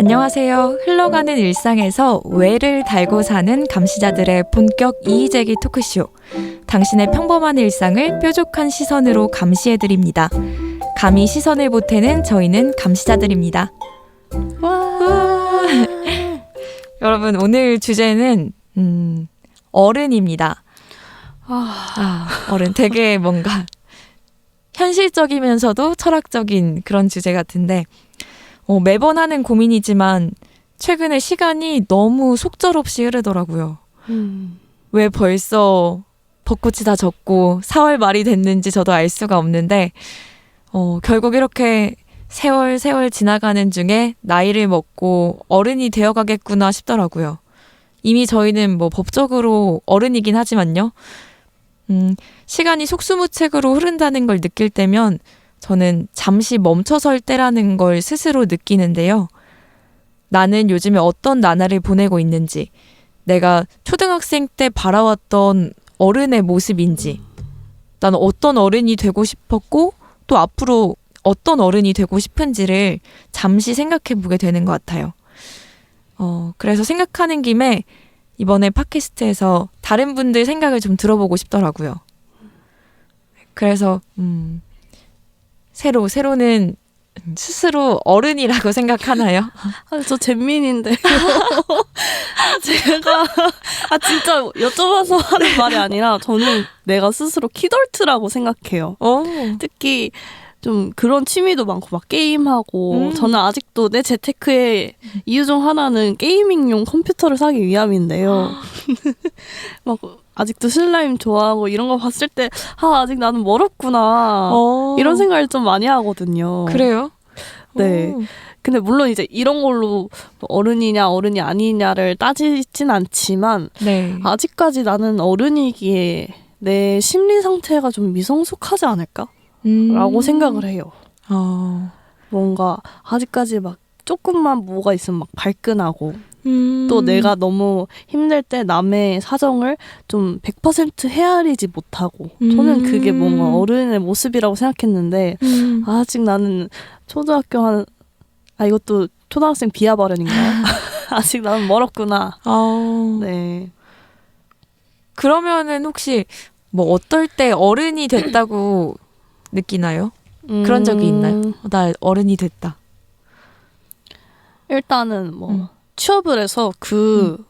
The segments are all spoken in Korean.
안녕하세요. 흘러가는 일상에서 왜를 달고 사는 감시자들의 본격 이의제기 토크쇼. 당신의 평범한 일상을 뾰족한 시선으로 감시해드립니다. 감히 시선을 보태는 저희는 감시자들입니다. 와. 여러분, 오늘 주제는 어른입니다. 어른. 되게 뭔가 현실적이면서도 철학적인 그런 주제 같은데 매번 하는 고민이지만 최근에 시간이 너무 속절없이 흐르더라고요. 왜 벌써 벚꽃이 다 졌고 4월 말이 됐는지 저도 알 수가 없는데 결국 이렇게 세월 지나가는 중에 나이를 먹고 어른이 되어가겠구나 싶더라고요. 이미 저희는 법적으로 어른이긴 하지만요. 시간이 속수무책으로 흐른다는 걸 느낄 때면 저는 잠시 멈춰설 때라는 걸 스스로 느끼는데요. 나는 요즘에 어떤 나날을 보내고 있는지, 내가 초등학생 때 바라왔던 어른의 모습인지, 나는 어떤 어른이 되고 싶었고 또 앞으로 어떤 어른이 되고 싶은지를 잠시 생각해 보게 되는 것 같아요. 그래서 생각하는 김에 이번에 팟캐스트에서 다른 분들 생각을 좀 들어보고 싶더라고요. 그래서 세로는 스스로 어른이라고 생각하나요? 저 잼민인데 제가 진짜 여쭤봐서 하는 말이 아니라 저는 내가 스스로 키덜트라고 생각해요. 특히 좀 그런 취미도 많고 막 게임하고 저는 아직도 내 재테크의 이유 중 하나는 게이밍용 컴퓨터를 사기 위함인데요. 막 아직도 슬라임 좋아하고 이런 거 봤을 때 아직 나는 멀었구나 이런 생각을 좀 많이 하거든요. 그래요? 네. 근데 물론 이제 이런 걸로 어른이냐 어른이 아니냐를 따지진 않지만 네. 아직까지 나는 어른이기에 내 심리 상태가 좀 미성숙하지 않을까? 라고 생각을 해요. 뭔가 아직까지 막 조금만 뭐가 있으면 막 발끈하고 또 내가 너무 힘들 때 남의 사정을 좀 100% 헤아리지 못하고 저는 그게 뭔가 어른의 모습이라고 생각했는데 아직 나는 초등학교 이것도 초등학생 비하 발언인가요? 아직 나는 멀었구나. 네. 그러면은 혹시 어떨 때 어른이 됐다고 느끼나요? 그런 적이 있나요? 나 어른이 됐다. 일단은 취업을 해서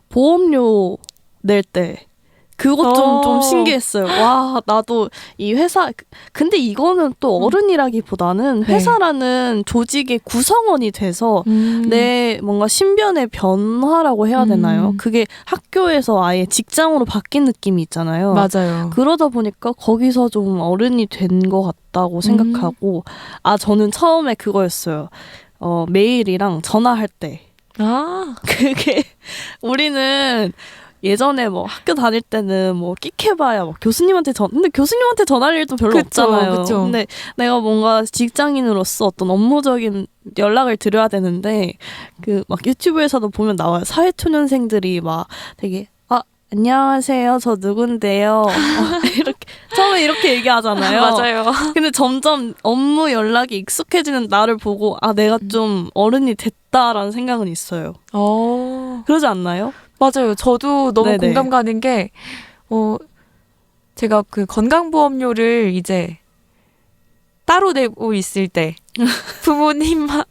보험료 낼 때 그것 좀 신기했어요. 와, 나도 이 회사 근데 이거는 또 어른이라기보다는 회사라는 조직의 구성원이 돼서 내 뭔가 신변의 변화라고 해야 되나요? 그게 학교에서 아예 직장으로 바뀐 느낌이 있잖아요. 맞아요. 그러다 보니까 거기서 좀 어른이 된 것 같다고 생각하고 저는 처음에 그거였어요. 메일이랑 전화할 때 그게 우리는 예전에 학교 다닐 때는 끽해봐야 교수님한테 근데 교수님한테 전할 일도 별로 없잖아요. 그쵸. 근데 내가 뭔가 직장인으로서 어떤 업무적인 연락을 드려야 되는데 유튜브에서도 보면 나와요. 사회초년생들이 되게 안녕하세요. 저 누군데요. 이렇게 처음에 이렇게 얘기하잖아요. 맞아요. 근데 점점 업무 연락이 익숙해지는 나를 보고 내가 좀 어른이 됐다라는 생각은 있어요. 그러지 않나요? 맞아요. 저도 너무 네네. 공감 가는 게 제가 그 건강보험료를 이제 따로 내고 있을 때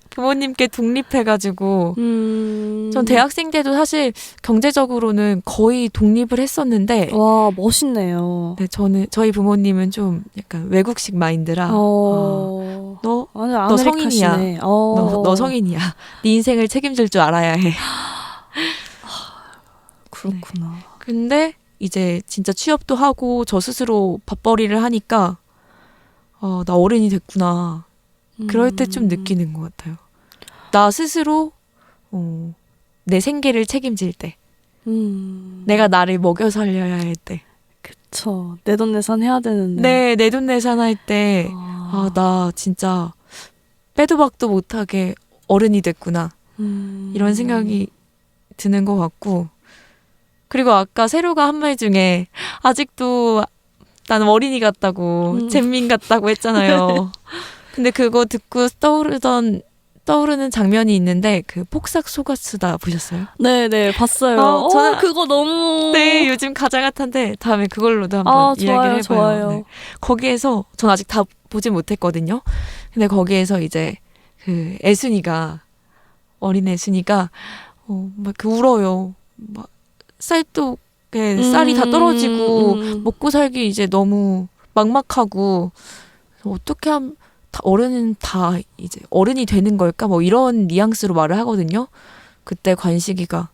부모님께 독립해가지고 전 대학생 때도 사실 경제적으로는 거의 독립을 했었는데 와, 멋있네요. 네, 저희 부모님은 좀 약간 외국식 마인드라 너 성인이야. 너 성인이야. 네 인생을 책임질 줄 알아야 해. 그렇구나. 네. 근데 이제 진짜 취업도 하고 저 스스로 밥벌이를 하니까 나 어른이 됐구나. 그럴 때 좀 느끼는 것 같아요. 나 스스로 내 생계를 책임질 때. 내가 나를 먹여 살려야 할 때. 그쵸. 내돈내산 해야 되는데. 네, 내돈내산 할 때 나 진짜 빼도 박도 못하게 어른이 됐구나. 이런 생각이 드는 것 같고 그리고 아까 세로가 한 말 중에 아직도 나는 어린이 같다고 잼민 같다고 했잖아요. 근데 그거 듣고 떠오르던 떠오르는 장면이 있는데 그 폭삭 속았수다 보셨어요? 네네 봤어요. 저는 그거 너무 네 요즘 가장 핫한데 다음에 그걸로도 한번 이야기를 해봐요. 좋아요. 네. 거기에서 전 아직 다 보지 못했거든요. 근데 거기에서 이제 그 애순이가 어린 애순이가 막 그 울어요. 막 쌀독에 쌀이 다 떨어지고 먹고 살기 이제 너무 막막하고 어떻게 하면 어른은 다 이제 어른이 되는 걸까? 뭐 이런 뉘앙스로 말을 하거든요. 그때 관식이가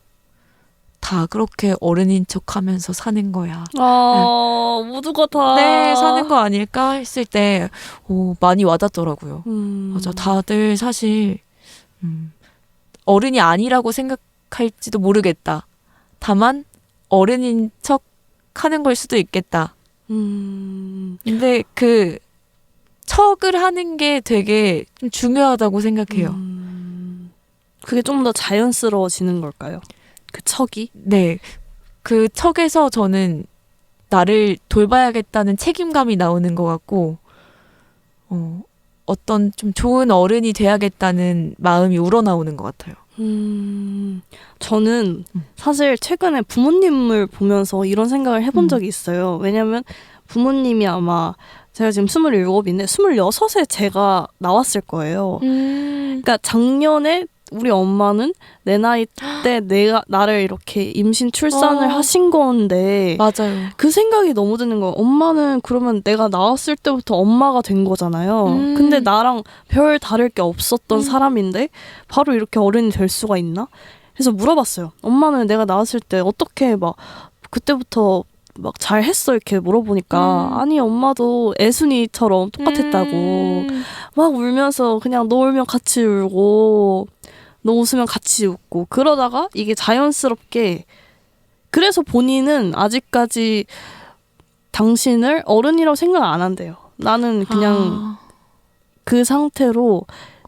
다 그렇게 어른인 척하면서 사는 거야. 모두가 다. 네, 사는 거 아닐까 했을 때 많이 와닿더라고요. 맞아, 다들 사실 어른이 아니라고 생각할지도 모르겠다. 다만 어른인 척 하는 걸 수도 있겠다. 근데 그 척을 하는 게 되게 좀 중요하다고 생각해요. 그게 좀 더 자연스러워지는 걸까요? 그 척이? 네. 그 척에서 저는 나를 돌봐야겠다는 책임감이 나오는 것 같고, 어떤 좀 좋은 어른이 돼야겠다는 마음이 우러나오는 것 같아요. 저는 사실 최근에 부모님을 보면서 이런 생각을 해본 적이 있어요. 왜냐면 부모님이 아마 제가 지금 27인데 26에 제가 나왔을 거예요. 그러니까 작년에 우리 엄마는 내 나이 때 나를 이렇게 임신 출산을 하신 건데 맞아요. 그 생각이 너무 드는 거예요. 엄마는 그러면 내가 나왔을 때부터 엄마가 된 거잖아요. 근데 나랑 별 다를 게 없었던 사람인데 바로 이렇게 어른이 될 수가 있나? 그래서 물어봤어요. 엄마는 내가 나왔을 때 어떻게 막 그때부터 막 잘했어 이렇게 물어보니까 아니 엄마도 애순이처럼 똑같았다고 막 울면서 그냥 너 울면 같이 울고 너 웃으면 같이 웃고 그러다가 이게 자연스럽게 그래서 본인은 아직까지 당신을 어른이라고 생각 안 한대요. 나는 그냥 그 상태로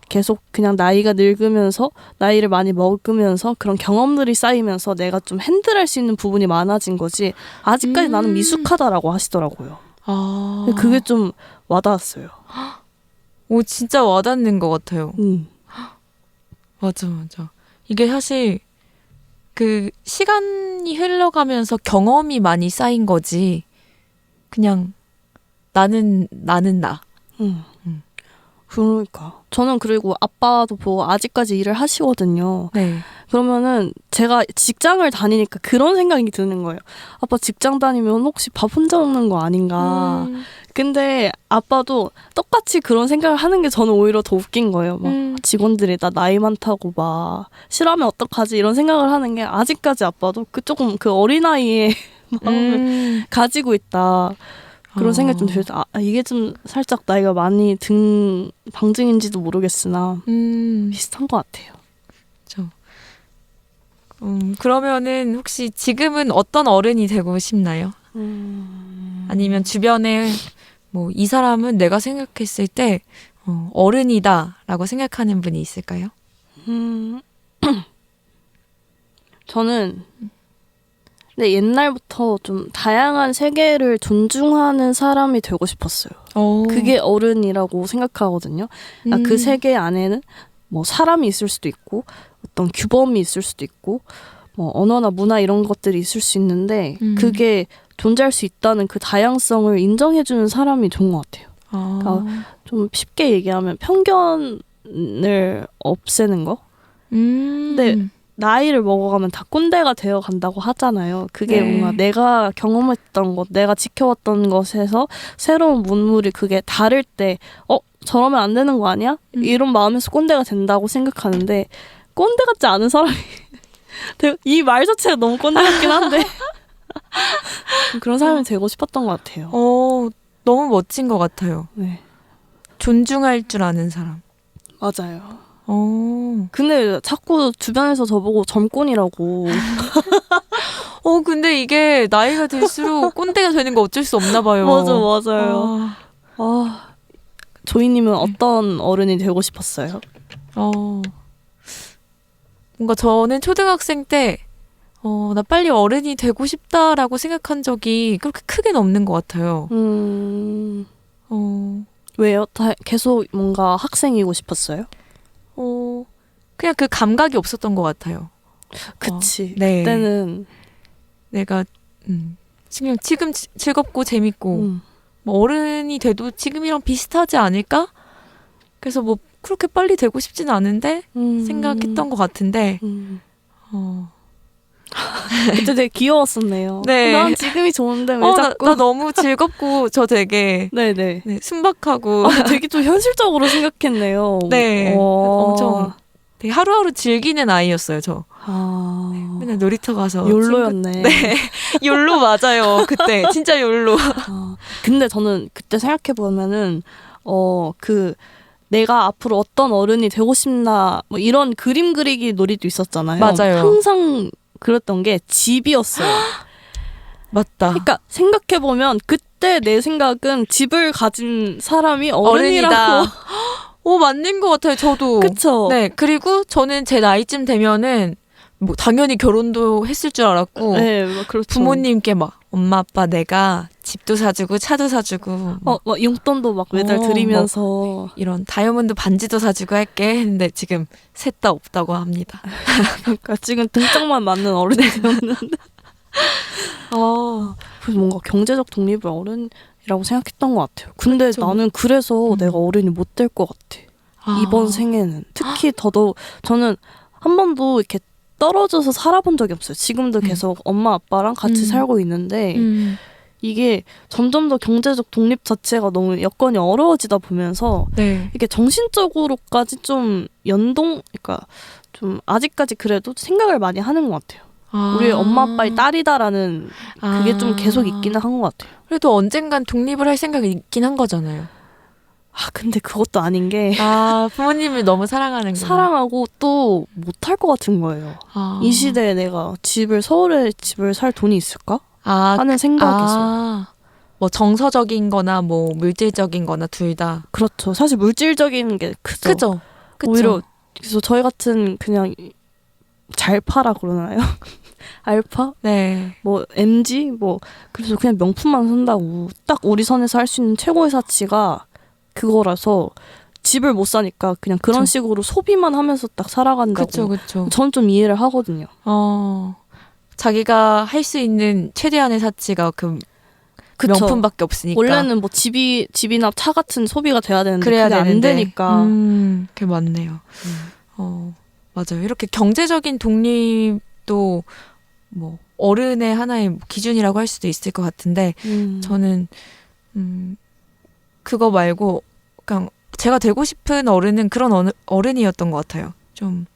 계속 그냥 나이가 늙으면서 나이를 많이 먹으면서 그런 경험들이 쌓이면서 내가 좀 핸들할 수 있는 부분이 많아진 거지 아직까지 나는 미숙하다라고 하시더라고요. 그게 좀 와닿았어요. 오 진짜 와닿는 것 같아요. 맞아. 이게 사실 그 시간이 흘러가면서 경험이 많이 쌓인 거지. 그냥 나는 나. 그러니까 저는 그리고 아빠도 보고 아직까지 일을 하시거든요. 네. 그러면은 제가 직장을 다니니까 그런 생각이 드는 거예요. 아빠 직장 다니면 혹시 밥 혼자 먹는 거 아닌가. 근데 아빠도 똑같이 그런 생각을 하는 게 저는 오히려 더 웃긴 거예요. 막 직원들이 나 나이 많다고 막 싫어하면 어떡하지 이런 생각을 하는 게 아직까지 아빠도 조금 그 어린아이의 마음을 가지고 있다. 그런 생각이 좀 들어서 이게 좀 살짝 나이가 많이 든 방증인지도 모르겠으나 비슷한 것 같아요. 그렇죠. 그러면은 혹시 지금은 어떤 어른이 되고 싶나요? 아니면 주변에 뭐 이 사람은 내가 생각했을 때 어른이다라고 생각하는 분이 있을까요? 저는 근데 옛날부터 좀 다양한 세계를 존중하는 사람이 되고 싶었어요. 그게 어른이라고 생각하거든요. 그 세계 안에는 뭐 사람이 있을 수도 있고 어떤 규범이 있을 수도 있고 뭐 언어나 문화 이런 것들이 있을 수 있는데 그게 존재할 수 있다는 그 다양성을 인정해주는 사람이 좋은 것 같아요. 그러니까 좀 쉽게 얘기하면 편견을 없애는 거. 근데 나이를 먹어가면 다 꼰대가 되어간다고 하잖아요. 그게 뭔가 내가 경험했던 것, 내가 지켜왔던 것에서 새로운 문물이 그게 다를 때 저러면 안 되는 거 아니야? 이런 마음에서 꼰대가 된다고 생각하는데 꼰대 같지 않은 사람이 이 말 자체가 너무 꼰대 같긴 한데 그런 사람이 되고 싶었던 것 같아요. 너무 멋진 것 같아요. 네. 존중할 줄 아는 사람. 맞아요. 근데 자꾸 주변에서 저보고 젊곤이라고. 근데 이게 나이가 들수록 꼰대가 되는 거 어쩔 수 없나 봐요. 맞아요. 조이님은 어떤 어른이 되고 싶었어요? 뭔가 저는 초등학생 때 나 빨리 어른이 되고 싶다라고 생각한 적이 그렇게 크게는 없는 것 같아요. 왜요? 계속 뭔가 학생이고 싶었어요? 그냥 그 감각이 없었던 것 같아요. 그치. 네. 그때는 내가 그냥 지금 즐겁고 재밌고 뭐 어른이 돼도 지금이랑 비슷하지 않을까? 그래서 뭐 그렇게 빨리 되고 싶진 않은데 생각했던 것 같은데 그때 되게 귀여웠었네요. 네. 난 지금이 좋은데 왜 자꾸 나 너무 즐겁고 저 되게 네네. 네, 순박하고 되게 좀 현실적으로 생각했네요. 네. 엄청 되게 하루하루 즐기는 아이였어요, 저. 네, 맨날 놀이터 가서 욜로였네. 네. 욜로 맞아요. 그때 진짜 욜로. 근데 저는 그때 생각해 보면은 내가 앞으로 어떤 어른이 되고 싶나 뭐 이런 그림 그리기 놀이도 있었잖아요. 맞아요. 항상 그랬던 게 집이었어요. 맞다. 그러니까 생각해 보면 그때 내 생각은 집을 가진 사람이 어른이라고. 오, 맞는 것 같아요. 저도. 그쵸. 네. 그리고 저는 제 나이쯤 되면은 뭐 당연히 결혼도 했을 줄 알았고. 네, 그렇죠. 부모님께 막 엄마 아빠 내가 집도 사주고 차도 사주고 막 용돈도 막 매달 드리면서 이런 다이아몬드 반지도 사주고 할게 했는데 지금 셋 다 없다고 합니다. 그러니까 지금 등짝만 맞는 어른이 되었는데 그래서 뭔가 경제적 독립을 어른이라고 생각했던 것 같아요. 근데 나는 그래서 내가 어른이 못 될 것 같아. 이번 생에는 특히 더더욱 저는 한 번도 이렇게 떨어져서 살아본 적이 없어요. 지금도 계속 엄마 아빠랑 같이 살고 있는데 이게 점점 더 경제적 독립 자체가 너무 여건이 어려워지다 보면서 이게 정신적으로까지 좀 그러니까 좀 아직까지 그래도 생각을 많이 하는 것 같아요. 우리 엄마 아빠의 딸이다라는 그게 좀 계속 있기는 한 것 같아요. 그래도 언젠간 독립을 할 생각이 있긴 한 거잖아요. 근데 그것도 아닌 게 부모님을 너무 사랑하는 거 사랑하고 또 못할 것 같은 거예요. 이 시대에 내가 서울에 집을 살 돈이 있을까? 하는 생각에서. 뭐 정서적인 거나 뭐 물질적인 거나 둘 다. 그렇죠. 사실 물질적인 게 크죠. 오히려 그래서 저희 같은 그냥 잘파라 그러나요? 알파? 네. 뭐 MG? 뭐 그래서 그냥 명품만 산다고 딱 우리 선에서 할 수 있는 최고의 사치가 그거라서 집을 못 사니까 그냥 그런 식으로 소비만 하면서 딱 살아간다고. 그쵸. 전 좀 이해를 하거든요. 자기가 할 수 있는 최대한의 사치가 명품밖에 없으니까. 원래는 뭐 집이나 차 같은 소비가 돼야 되는데 그래야 그게 안 되니까. 그게 맞네요. 맞아요. 이렇게 경제적인 독립도 뭐 어른의 하나의 기준이라고 할 수도 있을 것 같은데 저는 그거 말고 그냥 제가 되고 싶은 어른은 그런 어른이었던 것 같아요. 좀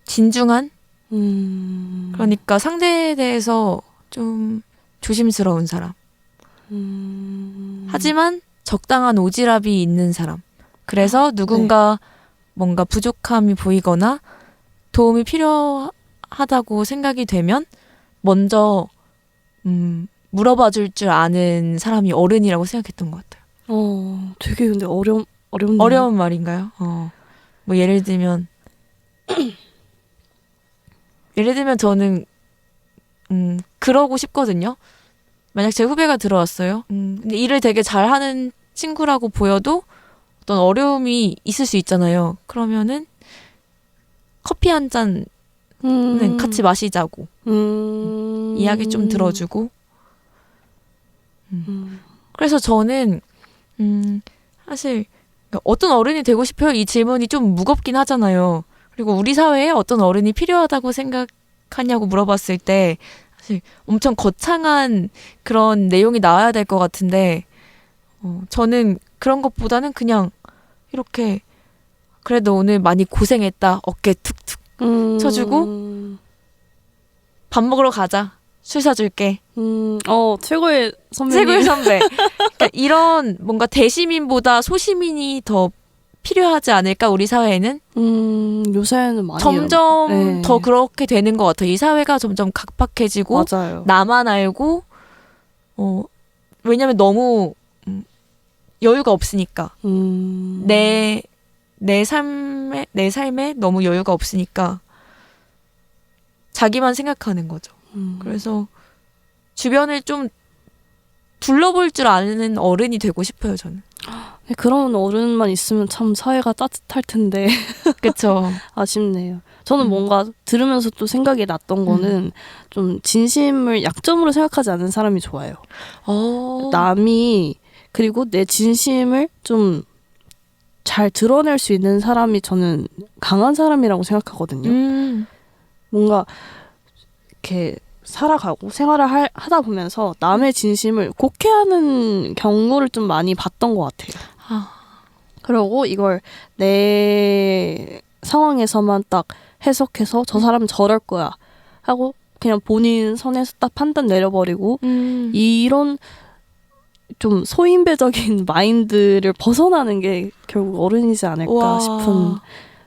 진중한? 그러니까 상대에 대해서 좀 조심스러운 사람. 하지만 적당한 오지랖이 있는 사람. 그래서 누군가 뭔가 부족함이 보이거나 도움이 필요하다고 생각이 되면 먼저 물어봐 줄 줄 아는 사람이 어른이라고 생각했던 것 같아요. 되게 근데 어렵네요. 어려운 말인가요? 뭐 예를 들면 저는 그러고 싶거든요. 만약 제 후배가 들어왔어요. 근데 일을 되게 잘하는 친구라고 보여도 어떤 어려움이 있을 수 있잖아요. 그러면은 커피 한 잔은 같이 마시자고 이야기 좀 들어주고 그래서 저는 사실 어떤 어른이 되고 싶어요? 이 질문이 좀 무겁긴 하잖아요. 그리고 우리 사회에 어떤 어른이 필요하다고 생각하냐고 물어봤을 때 사실 엄청 거창한 그런 내용이 나와야 될 것 같은데 저는 그런 것보다는 그냥 이렇게 그래도 오늘 많이 고생했다. 어깨 툭툭 쳐주고 밥 먹으러 가자. 술 사줄게. 최고의 선배. 최고의 선배. 그러니까 이런 뭔가 대시민보다 소시민이 더 필요하지 않을까 우리 사회에는? 요새는 많이 점점 더 그렇게 되는 것 같아요. 이 사회가 점점 각박해지고 맞아요. 나만 알고 왜냐면 너무 여유가 없으니까 내 삶에 너무 여유가 없으니까 자기만 생각하는 거죠. 그래서 주변을 좀 둘러볼 줄 아는 어른이 되고 싶어요, 저는. 그런 어른만 있으면 참 사회가 따뜻할 텐데. 그쵸. 아쉽네요. 저는 뭔가 들으면서 또 생각이 났던 거는 좀 진심을 약점으로 생각하지 않는 사람이 좋아요. 남이 그리고 내 진심을 좀 잘 드러낼 수 있는 사람이 저는 강한 사람이라고 생각하거든요. 뭔가 이렇게 살아가고 생활을 하다 보면서 남의 진심을 곡해하는 경우를 좀 많이 봤던 것 같아요. 그리고 이걸 내 상황에서만 딱 해석해서 저 사람은 저럴 거야 하고 그냥 본인 선에서 딱 판단 내려버리고 이런 좀 소인배적인 마인드를 벗어나는 게 결국 어른이지 않을까 싶은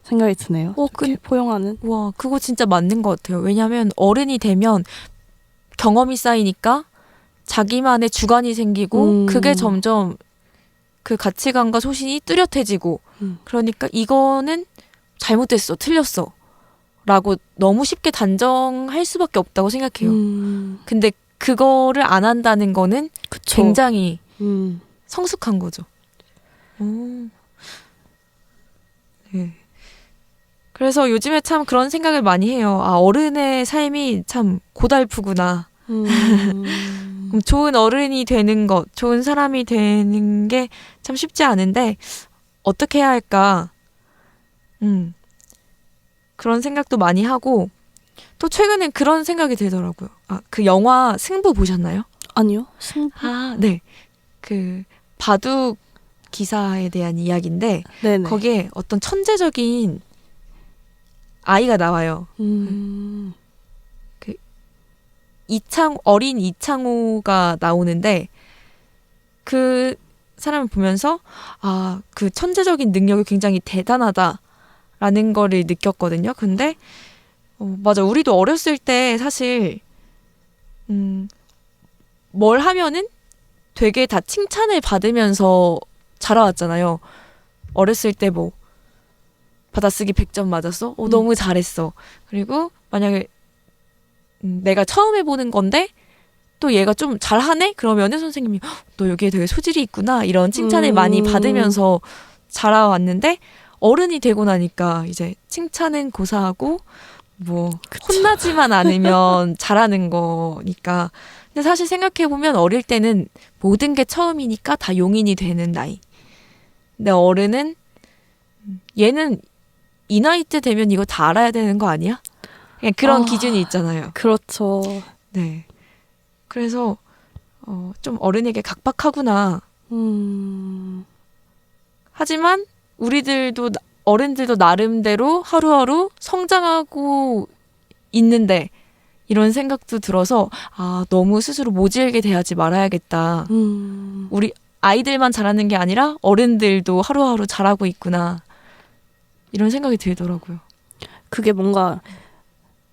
생각이 드네요. 포용하는. 와, 그거 진짜 맞는 것 같아요. 왜냐하면 어른이 되면 경험이 쌓이니까 자기만의 주관이 생기고 그게 점점 그 가치관과 소신이 뚜렷해지고 그러니까 이거는 잘못됐어, 틀렸어 라고 너무 쉽게 단정할 수밖에 없다고 생각해요. 근데 그거를 안 한다는 거는 그쵸. 굉장히 성숙한 거죠. 네. 그래서 요즘에 참 그런 생각을 많이 해요. 아, 어른의 삶이 참 고달프구나. 좋은 어른이 되는 것, 좋은 사람이 되는 게 참 쉽지 않은데 어떻게 해야 할까? 그런 생각도 많이 하고 또 최근엔 그런 생각이 들더라고요. 아, 그 영화 승부 보셨나요? 아니요. 승부? 아, 네. 그 바둑 기사에 대한 이야기인데 네네. 거기에 어떤 천재적인 아이가 나와요. 그 어린 이창호가 나오는데 그 사람을 보면서 아, 그 천재적인 능력이 굉장히 대단하다라는 거를 느꼈거든요. 근데 맞아. 우리도 어렸을 때 사실 뭘 하면은 되게 다 칭찬을 받으면서 자라왔잖아요. 어렸을 때 뭐 받아쓰기 100점 맞았어? 너무 잘했어. 그리고 만약에 내가 처음 해보는 건데 또 얘가 좀 잘하네? 그러면은 선생님이 너 여기에 되게 소질이 있구나 이런 칭찬을 많이 받으면서 자라왔는데 어른이 되고 나니까 이제 칭찬은 고사하고 뭐 그쵸. 혼나지만 않으면 잘하는 거니까. 근데 사실 생각해보면 어릴 때는 모든 게 처음이니까 다 용인이 되는 나이. 근데 어른은 얘는 이 나이 때 되면 이거 다 알아야 되는 거 아니야? 그냥 그런 기준이 있잖아요. 그렇죠. 네. 그래서 좀 어른에게 각박하구나. 하지만 어른들도 나름대로 하루하루 성장하고 있는데 이런 생각도 들어서 아, 너무 스스로 모질게 대하지 말아야겠다. 우리 아이들만 잘하는 게 아니라 어른들도 하루하루 잘하고 있구나. 이런 생각이 들더라고요. 그게 뭔가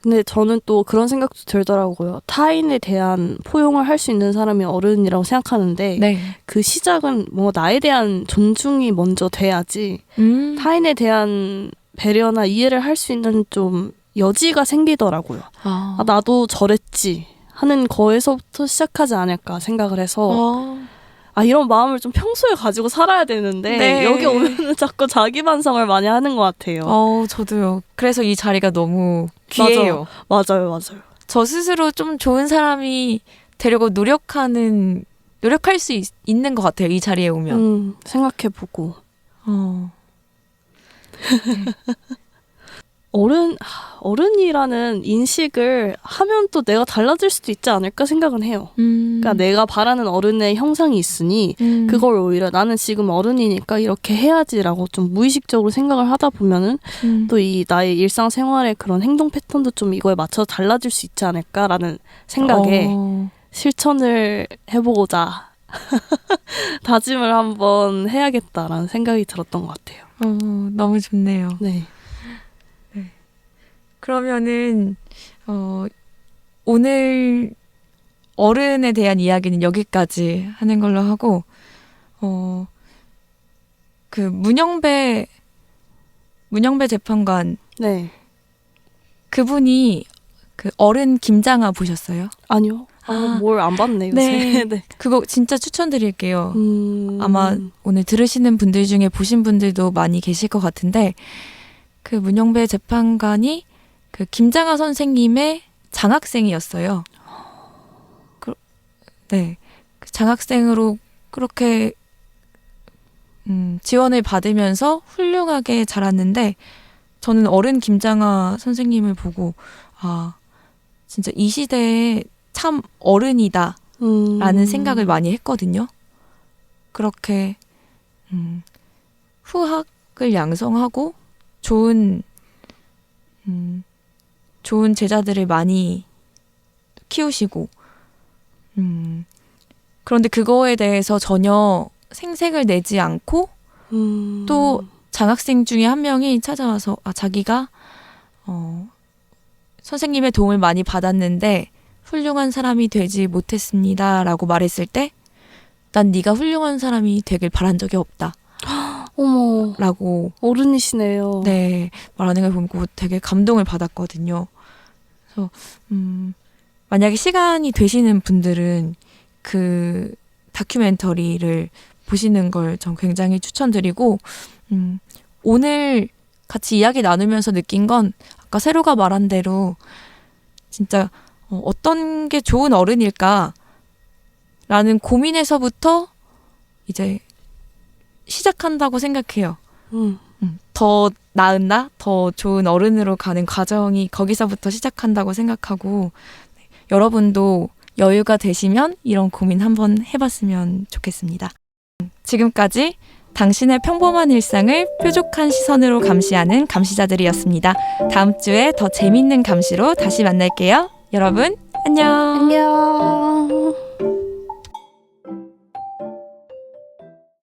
근데 저는 또 그런 생각도 들더라고요. 타인에 대한 포용을 할 수 있는 사람이 어른이라고 생각하는데 네. 그 시작은 뭐 나에 대한 존중이 먼저 돼야지 타인에 대한 배려나 이해를 할 수 있는 좀 여지가 생기더라고요. 아, 나도 저랬지 하는 거에서부터 시작하지 않을까 생각을 해서 이런 마음을 좀 평소에 가지고 살아야 되는데 네. 여기 오면 자꾸 자기 반성을 많이 하는 것 같아요. 저도요. 그래서 이 자리가 너무 귀해요. 맞아요. 저 스스로 좀 좋은 사람이 되려고 노력할 수 있는 것 같아요. 이 자리에 오면. 생각해보고. 네. 어른이라는 인식을 하면 또 내가 달라질 수도 있지 않을까 생각은 해요. 그러니까 내가 바라는 어른의 형상이 있으니 그걸 오히려 나는 지금 어른이니까 이렇게 해야지라고 좀 무의식적으로 생각을 하다 보면은 또 이 나의 일상생활의 그런 행동 패턴도 좀 이거에 맞춰서 달라질 수 있지 않을까라는 생각에 실천을 해보고자 다짐을 한번 해야겠다라는 생각이 들었던 것 같아요. 너무 좋네요. 네. 그러면은 오늘 어른에 대한 이야기는 여기까지 하는 걸로 하고 그 문영배 재판관 네. 그분이 그 어른 김장아 보셨어요? 아니요. 뭘 안 봤네 요새. 네. 네. 그거 진짜 추천드릴게요. 아마 오늘 들으시는 분들 중에 보신 분들도 많이 계실 것 같은데 그 문영배 재판관이 그 김장하 선생님의 장학생이었어요. 네. 그 장학생으로 그렇게 지원을 받으면서 훌륭하게 자랐는데 저는 어른 김장하 선생님을 보고 진짜 이 시대에 참 어른이다 라는 생각을 많이 했거든요. 그렇게 후학을 양성하고 좋은 제자들을 많이 키우시고 그런데 그거에 대해서 전혀 생색을 내지 않고 또 장학생 중에 한 명이 찾아와서 자기가 선생님의 도움을 많이 받았는데 훌륭한 사람이 되지 못했습니다 라고 말했을 때 난 네가 훌륭한 사람이 되길 바란 적이 없다. 어머, 라고 어른이시네요. 네, 말하는 걸 보고 되게 감동을 받았거든요. 그래서 만약에 시간이 되시는 분들은 그 다큐멘터리를 보시는 걸 전 굉장히 추천드리고 오늘 같이 이야기 나누면서 느낀 건 아까 세로가 말한 대로 진짜 어떤 게 좋은 어른일까 라는 고민에서부터 이제 시작한다고 생각해요. 더 나은 나, 더 좋은 어른으로 가는 과정이 거기서부터 시작한다고 생각하고 여러분도 여유가 되시면 이런 고민 한번 해봤으면 좋겠습니다. 지금까지 당신의 평범한 일상을 뾰족한 시선으로 감시하는 감시자들이었습니다. 다음 주에 더 재밌는 감시로 다시 만날게요. 여러분, 안녕. 안녕.